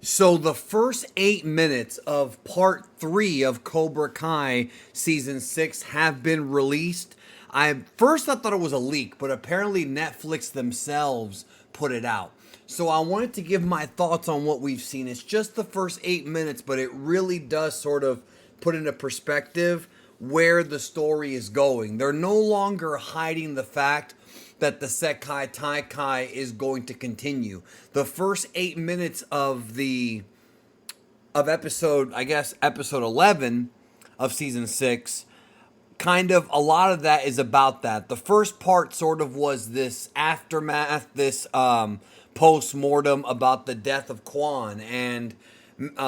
So the first 8 minutes of part 3 of Cobra Kai season 6 have been released. I thought it was a leak, but apparently Netflix themselves put it out. So I wanted to give my thoughts on what we've seen. It's just the first 8 minutes, but it really does sort of put into perspective where the story is going. They're no longer hiding the fact that the Sekai Taikai is going to continue. The first 8 minutes of episode, I guess episode 11 of season 6, kind of a lot of that is about that. The first part sort of was this aftermath, this post mortem about the death of Quan, and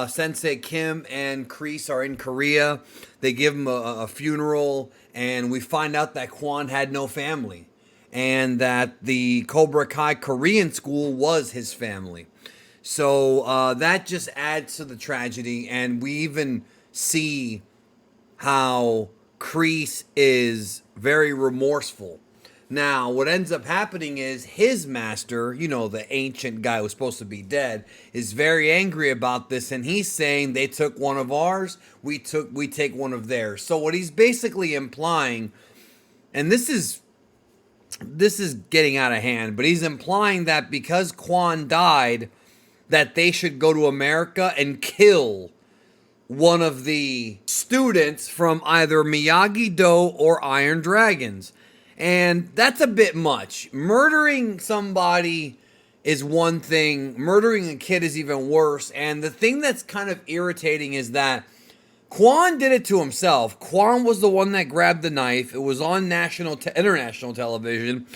Sensei Kim and Kreese are in Korea. They give him a funeral, and we find out that Quan had no family, and that the Cobra Kai Korean school was his family. So that just adds to the tragedy, and we even see how Kreese is very remorseful. Now, what ends up happening is his master, the ancient guy who's supposed to be dead, is very angry about this, and he's saying they took one of ours, we take one of theirs. So what he's basically implying, and this is getting out of hand, but he's implying that because Quan died, that they should go to America and kill one of the students from either Miyagi Do or Iron Dragons. And that's a bit much. Murdering somebody is one thing, murdering a kid is even worse. And the thing that's kind of irritating is that Quan did it to himself. Quan was the one that grabbed the knife. It was on international television.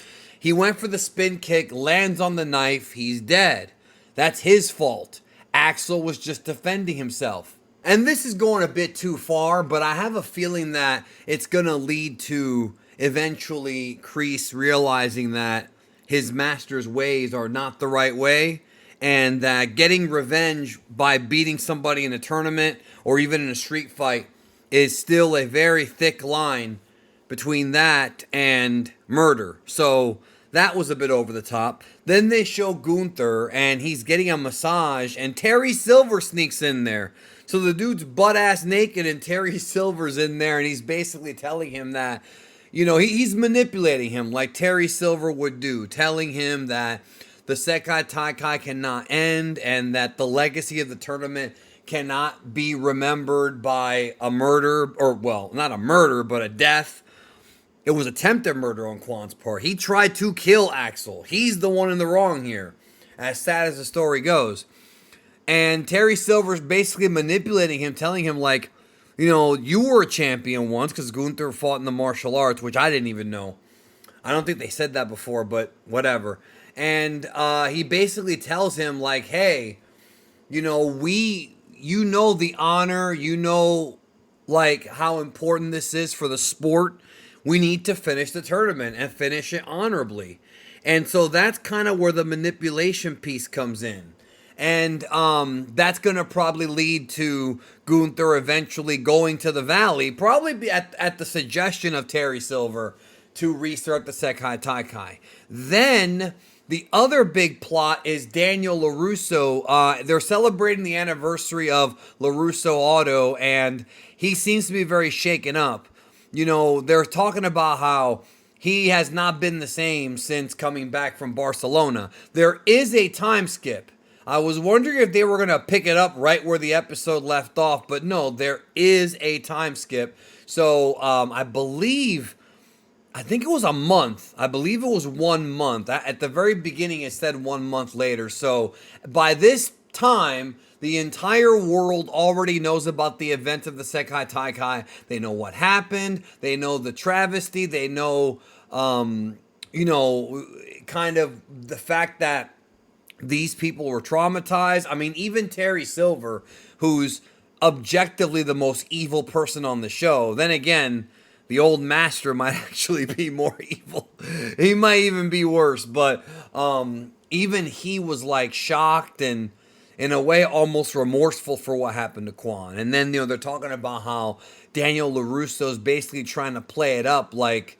He went for the spin kick, lands on the knife, he's dead. That's his fault. Axel was just defending himself. And this is going a bit too far, but I have a feeling that it's going to lead to eventually Kreese realizing that his master's ways are not the right way, and that getting revenge by beating somebody in a tournament or even in a street fight is still a very thick line between that and murder. So that was a bit over the top. Then they show Gunther, and he's getting a massage, and Terry Silver sneaks in there. So the dude's butt-ass naked, and Terry Silver's in there, and he's basically telling him that, he's manipulating him like Terry Silver would do, telling him that the Sekai Taikai cannot end, and that the legacy of the tournament cannot be remembered by a murder, or, well, not a murder, but a death. It was attempted murder on Quan's part. He tried to kill Axel. He's the one in the wrong here, as sad as the story goes. And Terry Silver's basically manipulating him, telling him, like, you were a champion once, because Gunther fought in the martial arts, which I didn't even know. I don't think they said that before, but whatever. And he basically tells him, like, hey, the honor, like, how important this is for the sport. We need to finish the tournament and finish it honorably. And so that's kind of where the manipulation piece comes in. And that's going to probably lead to Gunther eventually going to the Valley, probably be at the suggestion of Terry Silver, to restart the Sekai Taikai. Then the other big plot is Daniel LaRusso. They're celebrating the anniversary of LaRusso Auto, and he seems to be very shaken up. They're talking about how he has not been the same since coming back from Barcelona. There is a time skip. I was wondering if they were going to pick it up right where the episode left off, but no, there is a time skip. So I think it was a month. I believe it was 1 month. At the very beginning, it said 1 month later. So by this time, the entire world already knows about the event of the Sekai Taikai. They know what happened. They know the travesty. They know, kind of the fact that these people were traumatized. I mean, even Terry Silver, who's objectively the most evil person on the show. Then again, the old master might actually be more evil. He might even be worse. But even he was like shocked and in a way almost remorseful for what happened to Quan. And then, they're talking about how Daniel LaRusso's basically trying to play it up like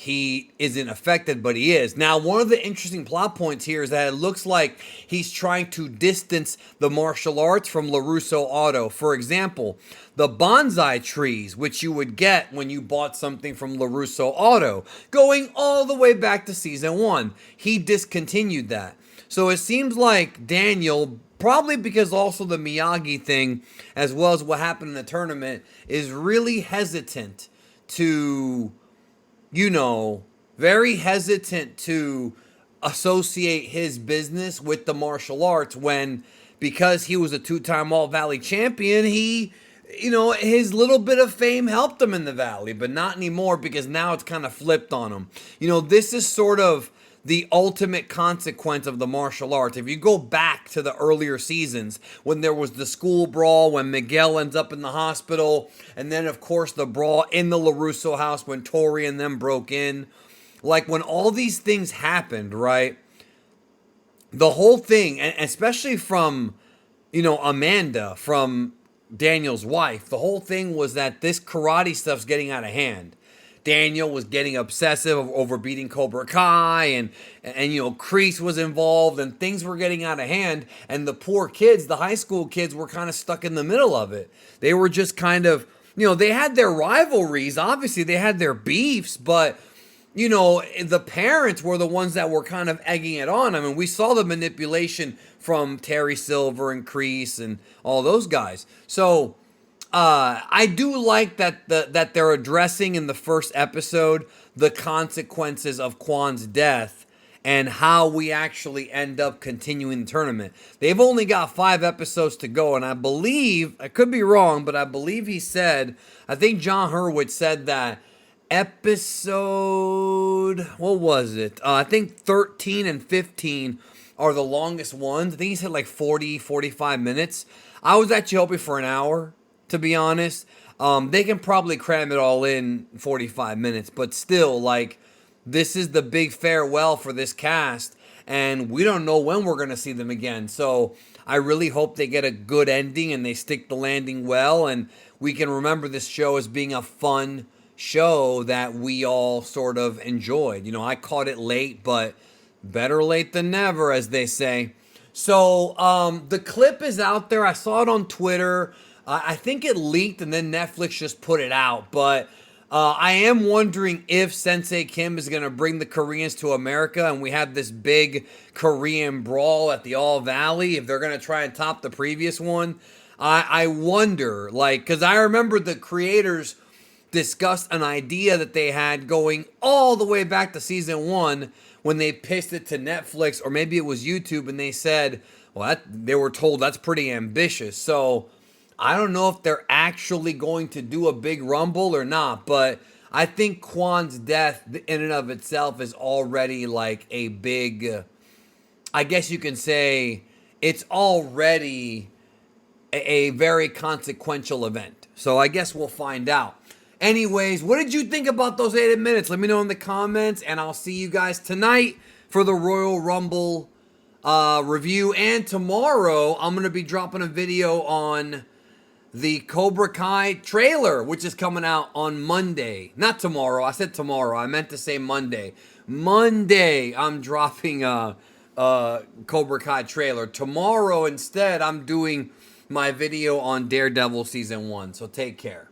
he isn't affected, but he is. Now, one of the interesting plot points here is that it looks like he's trying to distance the martial arts from LaRusso Auto. For example, the bonsai trees, which you would get when you bought something from LaRusso Auto, going all the way back to season 1. He discontinued that. So it seems like Daniel, probably because also the Miyagi thing, as well as what happened in the tournament, is really hesitant to, very hesitant to associate his business with the martial arts when, because he was a 2-time All-Valley champion, he, his little bit of fame helped him in the Valley, but not anymore because now it's kind of flipped on him. This is sort of the ultimate consequence of the martial arts. If you go back to the earlier seasons when there was the school brawl, when Miguel ends up in the hospital, and then of course the brawl in the LaRusso house when Tori and them broke in, like when all these things happened, right? The whole thing, and especially from, Amanda, from Daniel's wife, the whole thing was that this karate stuff's getting out of hand. Daniel was getting obsessive over beating Cobra Kai, and Kreese was involved, and things were getting out of hand, and the poor kids, the high school kids, were kind of stuck in the middle of it. They were just kind of, they had their rivalries, obviously they had their beefs, but the parents were the ones that were kind of egging it on. I mean, we saw the manipulation from Terry Silver and Kreese and all those guys. So I do like that they're addressing in the first episode the consequences of Quan's death and how we actually end up continuing the tournament. They've only got 5 episodes to go, and I believe, I could be wrong, but I believe he said, I think John Hurwitz said that episode, what was it? I think 13 and 15 are the longest ones. I think he said like 40, 45 minutes. I was actually hoping for an hour, to be honest. They can probably cram it all in 45 minutes, but still, like, this is the big farewell for this cast, and we don't know when we're going to see them again. So I really hope they get a good ending and they stick the landing well, and we can remember this show as being a fun show that we all sort of enjoyed. I caught it late, but better late than never, as they say. So the clip is out there. I saw it on Twitter. I think it leaked and then Netflix just put it out. But I am wondering if Sensei Kim is going to bring the Koreans to America and we have this big Korean brawl at the All Valley, if they're going to try and top the previous one. I wonder, because I remember the creators discussed an idea that they had going all the way back to season 1 when they pitched it to Netflix, or maybe it was YouTube, and they said, well, they were told that's pretty ambitious. So I don't know if they're actually going to do a big rumble or not, but I think Quan's death in and of itself is already like a big, I guess you can say it's already a very consequential event. So I guess we'll find out. Anyways, what did you think about those 8 minutes? Let me know in the comments, and I'll see you guys tonight for the Royal Rumble review. And tomorrow, I'm going to be dropping a video on the Cobra Kai trailer, which is coming out on Monday. Not tomorrow. I said tomorrow. I meant to say Monday. Monday, I'm dropping a Cobra Kai trailer. Tomorrow, instead, I'm doing my video on Daredevil Season 1. So take care.